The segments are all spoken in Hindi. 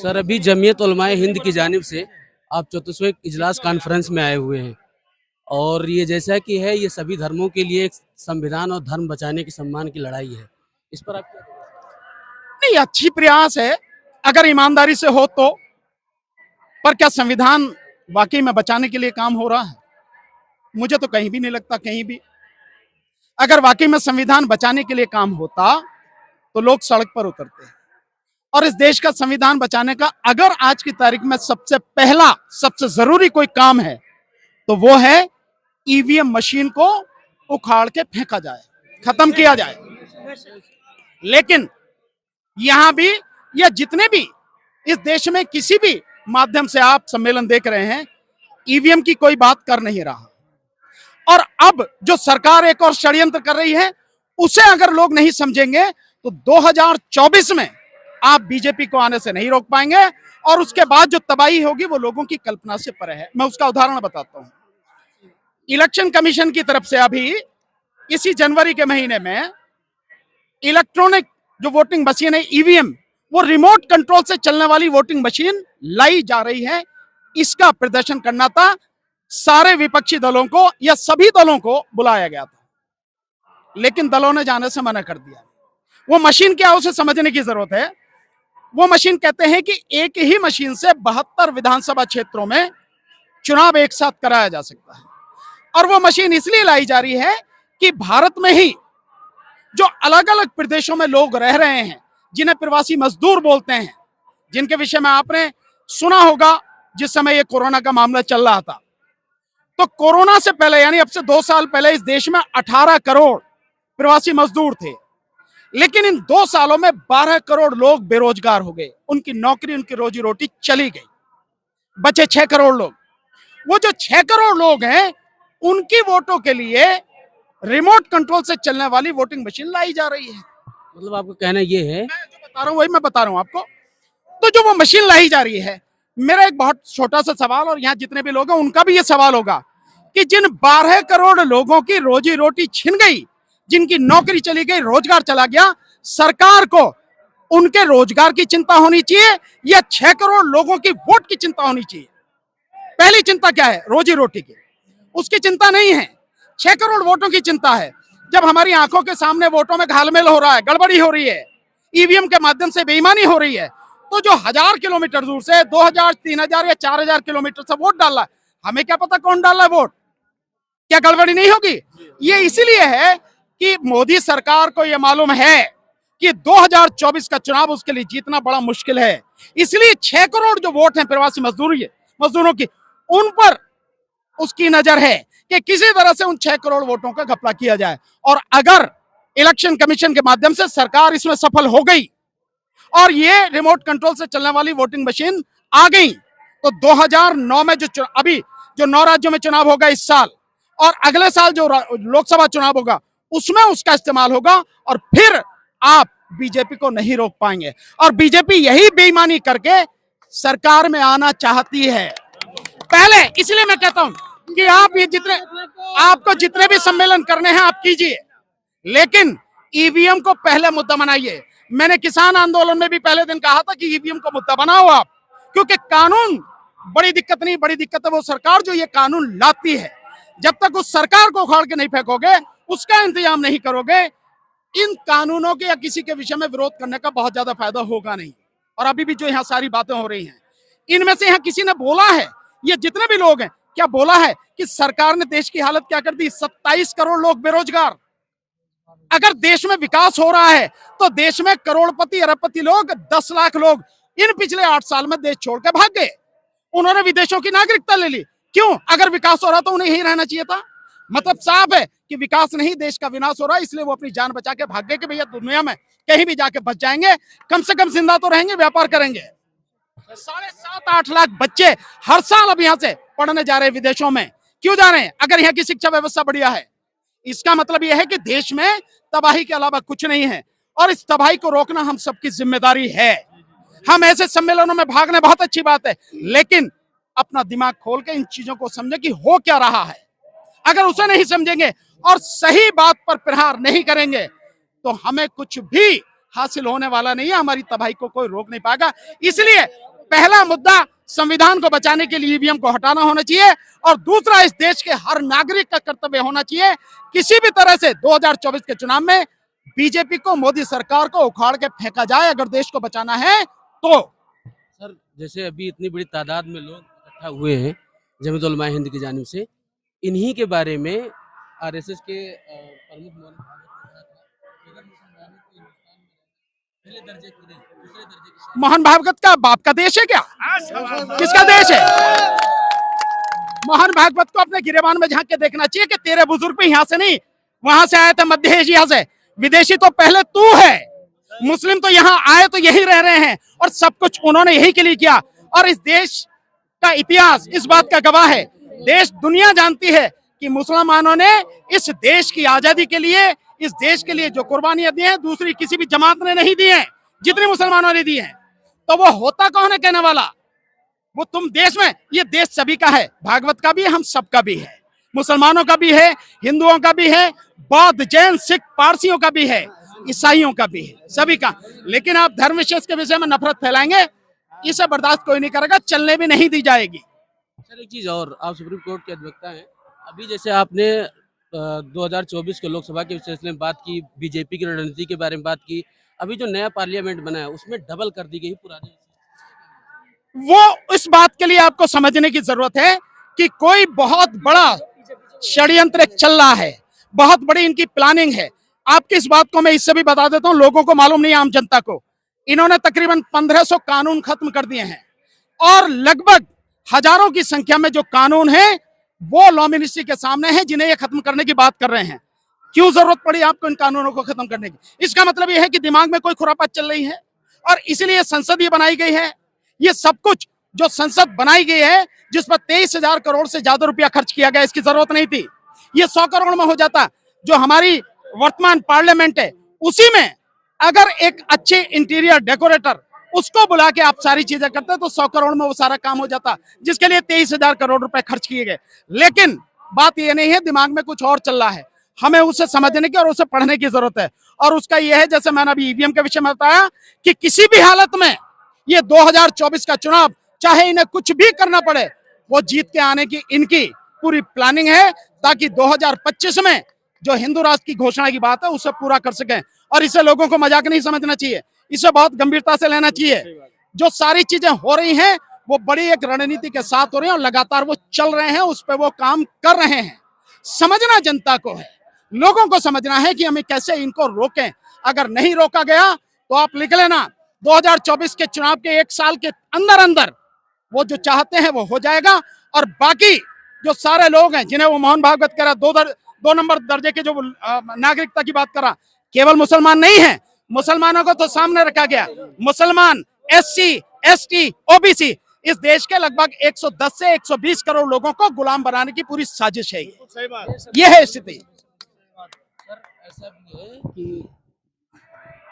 सर अभी जमीयत उलमाए हिंद की जानिब से आप 34वें इजलास कॉन्फ्रेंस में आए हुए हैं और ये जैसा कि है ये सभी धर्मों के लिए एक संविधान और धर्म बचाने के सम्मान की लड़ाई है। इस पर आप क्या कहेंगे? नहीं, अच्छी प्रयास है अगर ईमानदारी से हो तो। पर क्या संविधान वाकई में बचाने के लिए काम हो रहा है? मुझे तो कहीं भी नहीं लगता। कहीं भी अगर वाकई में संविधान बचाने के लिए काम होता तो लोग सड़क पर उतरते हैं। और इस देश का संविधान बचाने का अगर आज की तारीख में सबसे पहला सबसे जरूरी कोई काम है तो वो है ईवीएम मशीन को उखाड़ के फेंका जाए, खत्म किया जाए। लेकिन यहां भी या जितने भी इस देश में किसी भी माध्यम से आप सम्मेलन देख रहे हैं, ईवीएम की कोई बात कर नहीं रहा। और अब जो सरकार एक और षड्यंत्र कर रही है उसे अगर लोग नहीं समझेंगे तो 2024 में आप बीजेपी को आने से नहीं रोक पाएंगे और उसके बाद जो तबाही होगी वो लोगों की कल्पना से परे है। मैं उसका उदाहरण बताता हूं। इलेक्शन कमीशन की तरफ से अभी इसी जनवरी के महीने में इलेक्ट्रॉनिक जो वोटिंग मशीन है ईवीएम, वो रिमोट कंट्रोल से चलने वाली वोटिंग मशीन लाई जा रही है। इसका प्रदर्शन करना था। सारे विपक्षी दलों को या सभी दलों को बुलाया गया था, लेकिन दलों ने जाने से मना कर दिया। वो मशीन क्या है उसे समझने की जरूरत है। वो मशीन कहते हैं कि एक ही मशीन से 72 विधानसभा क्षेत्रों में चुनाव एक साथ कराया जा सकता है। और वो मशीन इसलिए लाई जा रही है कि भारत में ही जो अलग अलग प्रदेशों में लोग रह रहे हैं, जिन्हें प्रवासी मजदूर बोलते हैं, जिनके विषय में आपने सुना होगा जिस समय ये कोरोना का मामला चल रहा था, तो कोरोना से पहले यानी अब से 2 साल पहले इस देश में 18 करोड़ प्रवासी मजदूर थे। लेकिन इन 2 सालों में 12 करोड़ लोग बेरोजगार हो गए, उनकी नौकरी उनकी रोजी रोटी चली गई, बचे 6 करोड़ लोग। वो जो 6 करोड़ लोग हैं उनकी वोटों के लिए रिमोट कंट्रोल से चलने वाली वोटिंग मशीन लाई जा रही है। मतलब आपका कहना ये है? मैं जो बता रहा हूं वही मैं बता रहा हूं आपको। तो जो वो मशीन लाई जा रही है, मेरा एक बहुत छोटा सा सवाल और यहां जितने भी लोग हैं उनका भी ये सवाल होगा कि जिन 12 करोड़ लोगों की रोजी रोटी छिन गई, जिनकी नौकरी चली गई, रोजगार चला गया, सरकार को उनके रोजगार की चिंता होनी चाहिए या 6 करोड़ लोगों की वोट की चिंता होनी चाहिए? पहली चिंता क्या है? रोजी रोटी की। उसकी चिंता नहीं है, 6 करोड़ वोटों की चिंता है। जब हमारी आंखों के सामने वोटों में घालमेल हो रहा है, गड़बड़ी हो रही है, ईवीएम के माध्यम से बेईमानी हो रही है, तो जो 1000 किलोमीटर दूर से 2000, 3000 या 4000 किलोमीटर से वोट डाल रहा है, हमें क्या पता कौन डाल रहा है वोट? क्या गड़बड़ी नहीं होगी? ये इसीलिए है कि मोदी सरकार को यह मालूम है कि 2024 का चुनाव उसके लिए जीतना बड़ा मुश्किल है। इसलिए 6 करोड़ जो वोट हैं प्रवासी मजदूरों की, उन पर उसकी नजर है कि किसी तरह से उन 6 करोड़ वोटों का घपला किया जाए। और अगर इलेक्शन कमीशन के माध्यम से सरकार इसमें सफल हो गई और ये रिमोट कंट्रोल से चलने वाली वोटिंग मशीन आ गई, तो 2009 में अभी जो 9 राज्यों में चुनाव होगा इस साल और अगले साल जो लोकसभा चुनाव होगा उसमें उसका इस्तेमाल होगा और फिर आप बीजेपी को नहीं रोक पाएंगे। और बीजेपी यही बेईमानी करके सरकार में आना चाहती है पहले। इसलिए मैं कहता हूं कि आप ये आपको जितने भी सम्मेलन करने हैं आप कीजिए, लेकिन ईवीएम को पहले मुद्दा बनाइए। मैंने किसान आंदोलन में भी पहले दिन कहा था कि ईवीएम को मुद्दा बनाओ आप, क्योंकि कानून बड़ी दिक्कत नहीं, बड़ी दिक्कत है वो सरकार जो ये कानून लाती है। जब तक उस सरकार को उखाड़ के नहीं फेंकोगे, उसका इंतजाम नहीं करोगे, इन कानूनों के या किसी के विषय में विरोध करने का बहुत ज्यादा फायदा होगा नहीं। और अभी भी जो यहाँ सारी बातें हो रही हैं, इनमें से यहाँ किसी ने बोला है, ये जितने भी लोग हैं, क्या बोला है कि सरकार ने देश की हालत क्या कर दी? 27 करोड़ लोग बेरोजगार। अगर देश में विकास हो रहा है तो देश में करोड़पति अरबपति लोग, 10 लाख लोग इन पिछले 8 साल में देश छोड़ के भाग गए। उन्होंने विदेशों की नागरिकता ले ली। क्यों? अगर विकास हो रहा तो उन्हें यही रहना चाहिए था। मतलब साफ है कि विकास नहीं, देश का विनाश हो रहा है, इसलिए वो अपनी जान बचा के भाग गए कि भैया दुनिया में कहीं भी जाके बच जाएंगे, कम से कम जिंदा तो रहेंगे, व्यापार करेंगे। 7.5-8 लाख बच्चे हर साल अब यहाँ से पढ़ने जा रहे हैं विदेशों में। क्यों जा रहे हैं? अगर यहाँ की शिक्षा व्यवस्था बढ़िया है। इसका मतलब यह है कि देश में तबाही के अलावा कुछ नहीं है और इस तबाही को रोकना हम सबकी जिम्मेदारी है। हम ऐसे सम्मेलनों में भागने बहुत अच्छी बात है, लेकिन अपना दिमाग खोल के इन चीजों को समझे कि हो क्या रहा है। अगर उसे नहीं समझेंगे और सही बात पर प्रहार नहीं करेंगे तो हमें कुछ भी हासिल होने वाला नहीं है, हमारी तबाही को कोई रोक नहीं पाएगा। इसलिए पहला मुद्दा संविधान को बचाने के लिए ईवीएम को हटाना होना चाहिए, और दूसरा इस देश के हर नागरिक का कर्तव्य होना चाहिए किसी भी तरह से 2024 के चुनाव में बीजेपी को, मोदी सरकार को उखाड़ के फेंका जाए अगर देश को बचाना है तो। सर जैसे अभी इतनी बड़ी तादाद में लोग इकट्ठा हुए हैं जमीयत उलमा हिंद की जानिब से, इन्हीं के बारे में आरएसएस के प्रमुख मौलाना भागवत ने कहा था कि अगर मुसलमानों को हिंदुस्तान में पहले दर्जे की नहीं दूसरे दर्जे की मोहन भागवत का बाप का देश है क्या? किसका देश है? मोहन भागवत को अपने गिरेबान में झांक के देखना चाहिए कि तेरे बुजुर्ग भी यहाँ से नहीं, वहां से आए थे मध्य एशिया से। विदेशी तो पहले तू है, मुस्लिम तो यहाँ आए तो यही रह रहे हैं, और सब कुछ उन्होंने यही के लिए किया। और इस देश का इतिहास इस बात का गवाह है, देश दुनिया जानती है कि मुसलमानों ने इस देश की आजादी के लिए, इस देश के लिए जो कुर्बानियां दी हैं दूसरी किसी भी जमात ने नहीं दी हैं, जितनी मुसलमानों ने दी हैं। तो वो होता कौन है कहने वाला? वो तुम देश में, ये देश सभी का है, भागवत का भी है, हम सबका भी है, मुसलमानों का भी है, हिंदुओं का भी है, बौद्ध, जैन, सिख, पारसियों का भी है, ईसाइयों का भी है, सभी का। लेकिन आप धर्म विशेष के विषय में नफरत फैलाएंगे, इसे बर्दाश्त कोई नहीं करेगा, चलने भी नहीं दी जाएगी। सर एक चीज और, आप सुप्रीम कोर्ट के अधिवक्ता हैं, अभी जैसे आपने 2024 के लोकसभा के सिलसिले में बात की, बीजेपी की रणनीति के बारे में बात की, अभी जो नया पार्लियामेंट बना है उसमें डबल कर दी गई पुराने। वो इस बात के लिए आपको समझने की जरूरत है कि कोई बहुत बड़ा षड्यंत्र चल रहा है, बहुत बड़ी इनकी प्लानिंग है। आपकी इस बात को मैं इससे भी बता देता हूं, लोगों को मालूम नहीं, आम जनता को। इन्होंने तकरीबन 1500 कानून खत्म कर दिए हैं, और लगभग हजारों की संख्या में जो कानून है वो लॉ मिनिस्ट्री के सामने है, जिन्हें ये खत्म करने की बात कर रहे हैं। क्यों जरूरत पड़ी आपको इन कानूनों को खत्म करने की? इसका मतलब यह है कि दिमाग में कोई खुरापात चल रही है, और इसीलिए संसद ये बनाई गई है। ये सब कुछ जो संसद बनाई गई है, जिस पर 23,000 करोड़ से ज्यादा रुपया खर्च किया गया, इसकी जरूरत नहीं थी। ये 100 करोड़ में हो जाता। जो हमारी वर्तमान पार्लियामेंट है उसी में अगर एक अच्छे इंटीरियर डेकोरेटर उसको बुला के आप सारी चीजें करते तो 100 करोड़ में वो सारा काम हो जाता, जिसके लिए 23,000 करोड़ रुपए खर्च किए गए। लेकिन बात ये नहीं है, दिमाग में कुछ और चल रहा है, हमें उसे समझने की और उसे पढ़ने की जरूरत है। और उसका यह है, जैसे मैंने अभी ईवीएम के विषय में बताया, कि किसी भी हालत में ये 2024 का चुनाव, चाहे इन्हें कुछ भी करना पड़े, वो जीत के आने की इनकी पूरी प्लानिंग है, ताकि 2025 में जो हिंदू राष्ट्र की घोषणा की बात है उसे पूरा कर सकें। और इसे लोगों को मजाक नहीं समझना चाहिए, इसे बहुत गंभीरता से लेना चाहिए। जो सारी चीजें हो रही हैं वो बड़ी एक रणनीति के साथ हो रही हैं, और लगातार वो चल रहे हैं, उस पर वो काम कर रहे हैं। समझना जनता को है, लोगों को समझना है कि हमें कैसे इनको रोकें। अगर नहीं रोका गया तो आप लिख लेना, 2024 के चुनाव के 1 साल के अंदर अंदर वो जो चाहते हैं वो हो जाएगा। और बाकी जो सारे लोग हैं जिन्हें वो मोहन भागवत कह रहा, 2 नंबर दर्जे के जो नागरिकता की बात कर रहा, केवल मुसलमान नहीं है, मुसलमानों को तो सामने रखा गया। मुसलमान, SC, ST, OBC, इस देश के लगभग 110 से 120 करोड़ लोगों को गुलाम बनाने की पूरी साजिश है। ये है स्थिति। सर ऐसा भी है कि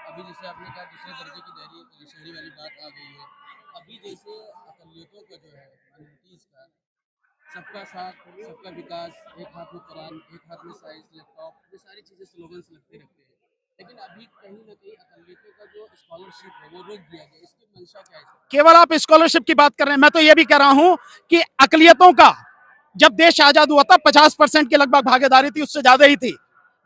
अभी जैसे आपने कहा दूसरे दर्जे की श्रेणी वाली बात आ गई है, अभी जैसे अक़लियतों का जो है माइनॉरिटीज़ का, सबका साथ सबका विकास, एक हाथ में कुरान, एक हाथ में साइंस, लैपटॉप, ये सारी चीज़ें स्लोगन से लगते रहते हैं। लेकिन अभी कहीं ना कहीं अक़लियतों का जो स्कॉलरशिप है वो रोक दिया गया, इसकी मंशा क्या है? केवल आप स्कॉलरशिप की बात कर रहे हैं, मैं तो ये भी कह रहा हूं कि अक़लियतों का जब देश आजाद हुआ था 50% के लगभग भागीदारी थी, उससे ज्यादा ही थी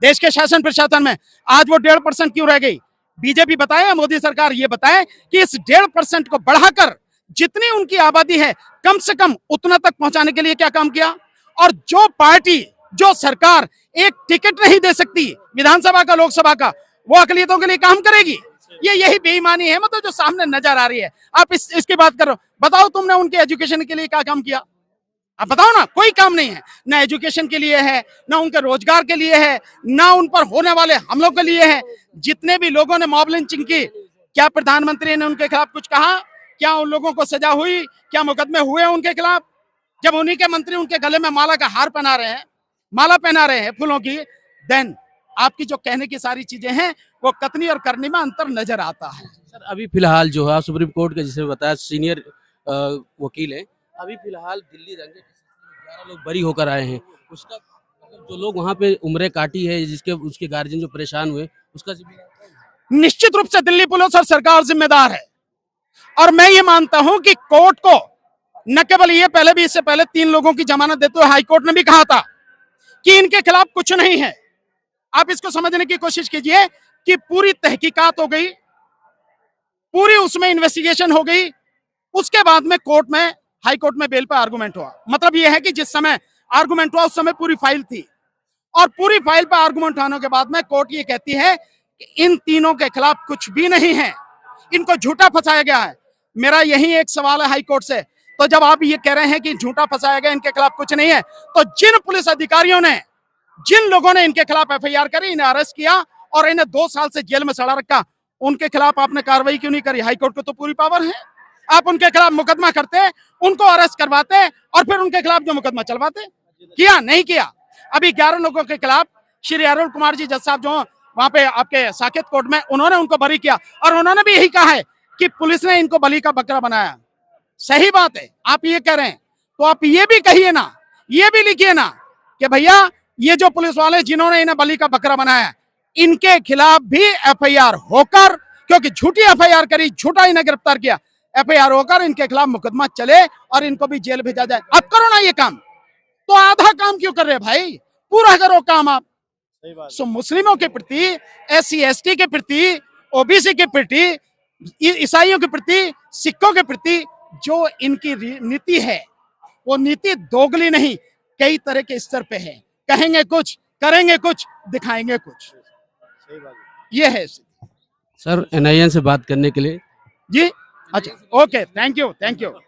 देश के शासन प्रशासन में। आज वो 1.5% क्यों रह गई? बीजेपी बताए, मोदी सरकार ये बताए कि इस 1.5% को बढ़ाकर जितनी उनकी आबादी है कम से कम उतना तक पहुंचाने के लिए क्या काम किया। और जो पार्टी, जो सरकार एक टिकट नहीं दे सकती विधानसभा का, लोकसभा का, वो अक़लियतों के लिए काम करेगी? ये यही बेईमानी है, मतलब जो सामने नजर आ रही है। आप इसकी बात करो, बताओ तुमने उनके एजुकेशन के लिए क्या काम किया? आप बताओ ना, कोई काम नहीं है। ना एजुकेशन के लिए है, ना उनके रोजगार के लिए है, ना उन पर होने वाले हमलों के लिए है। जितने भी लोगों ने मॉब लिंचिंग की, क्या प्रधानमंत्री ने उनके खिलाफ कुछ कहा? क्या उन लोगों को सजा हुई? क्या मुकदमे हुए उनके खिलाफ? जब उन्हीं के मंत्री उनके गले में माला का हार पहना रहे हैं, माला पहना रहे हैं फूलों की, देन आपकी जो कहने की सारी चीजें हैं वो कथनी और करनी में अंतर नजर आता है। सर अभी फिलहाल जो है सुप्रीम कोर्ट के, जिसे बताया सीनियर वकील है, अभी फिलहाल दिल्ली दंगे के सिलसिले में 11 लोग बरी होकर आए हैं। उसका मतलब जो लोग वहाँ पे उम्रें काटी है, जिसके उसके गार्जियन जो परेशान हुए, उसका जिम्मेदार निश्चित रूप से दिल्ली पुलिस और सरकार जिम्मेदार है। और मैं ये मानता हूं कि कोर्ट को न केवल ये, पहले भी, इससे पहले 3 लोगों की जमानत देते हुए हाईकोर्ट ने भी कहा था कि इनके खिलाफ कुछ नहीं है। आप इसको समझने की कोशिश कीजिए कि पूरी तहकीकात हो गई, पूरी उसमें इन्वेस्टिगेशन हो गई, उसके बाद में कोर्ट में, हाई कोर्ट में बेल पर आर्गुमेंट हुआ। मतलब यह है कि जिस समय आर्गुमेंट हुआ उस समय पूरी फाइल थी, और पूरी फाइल पर आर्गुमेंट होने के बाद में कोर्ट ये कहती है कि इन तीनों के खिलाफ कुछ भी नहीं है, इनको झूठा फंसाया गया है। मेरा यही एक सवाल है हाई कोर्ट से, तो जब आप ये कह रहे हैं कि झूठा फंसाया गया, इनके खिलाफ कुछ नहीं है, तो जिन पुलिस अधिकारियों ने, जिन लोगों ने इनके खिलाफ एफआईआर करी, इन्हें अरेस्ट किया और इन्हें 2 साल से जेल में सड़ा रखा, उनके खिलाफ आपने कार्रवाई क्यों नहीं करी? हाईकोर्ट को तो पूरी पावर है, आप उनके खिलाफ मुकदमा करते, उनको अरेस्ट करवाते और फिर उनके खिलाफ जो मुकदमा चलवाते। किया? नहीं किया। अभी 11 लोगों के खिलाफ श्री अरुण कुमार जी जज साहब जो वहां पे आपके साकेत कोर्ट में, उन्होंने उनको बरी किया और उन्होंने भी यही कहा है कि पुलिस ने इनको बलि का बकरा बनाया। सही बात है, आप ये कह रहे हैं तो आप ये भी कहिए ना, ये भी लिखिए ना कि भैया ये जो पुलिस वाले जिन्होंने इन्हें बलि का बकरा बनाया, इनके खिलाफ भी एफआईआर होकर, क्योंकि झूठी एफआईआर करी, झूठा इन्हें गिरफ्तार किया, एफआईआर होकर इनके खिलाफ मुकदमा चले और इनको भी जेल भेजा जाए। अब करो ना ये काम, तो आधा काम क्यों कर रहे भाई? पूरा करो काम आप। सो मुस्लिमों के प्रति, एससी एसटी के प्रति, ओबीसी के प्रति, ईसाइयों के प्रति, सिखों के प्रति जो इनकी नीति है, वो नीति दोगली नहीं, कई तरह के स्तर पे है। कहेंगे कुछ, करेंगे कुछ, दिखाएंगे कुछ। ये है सर, एनआईएन से बात करने के लिए। जी, अच्छा, okay, thank you, thank you.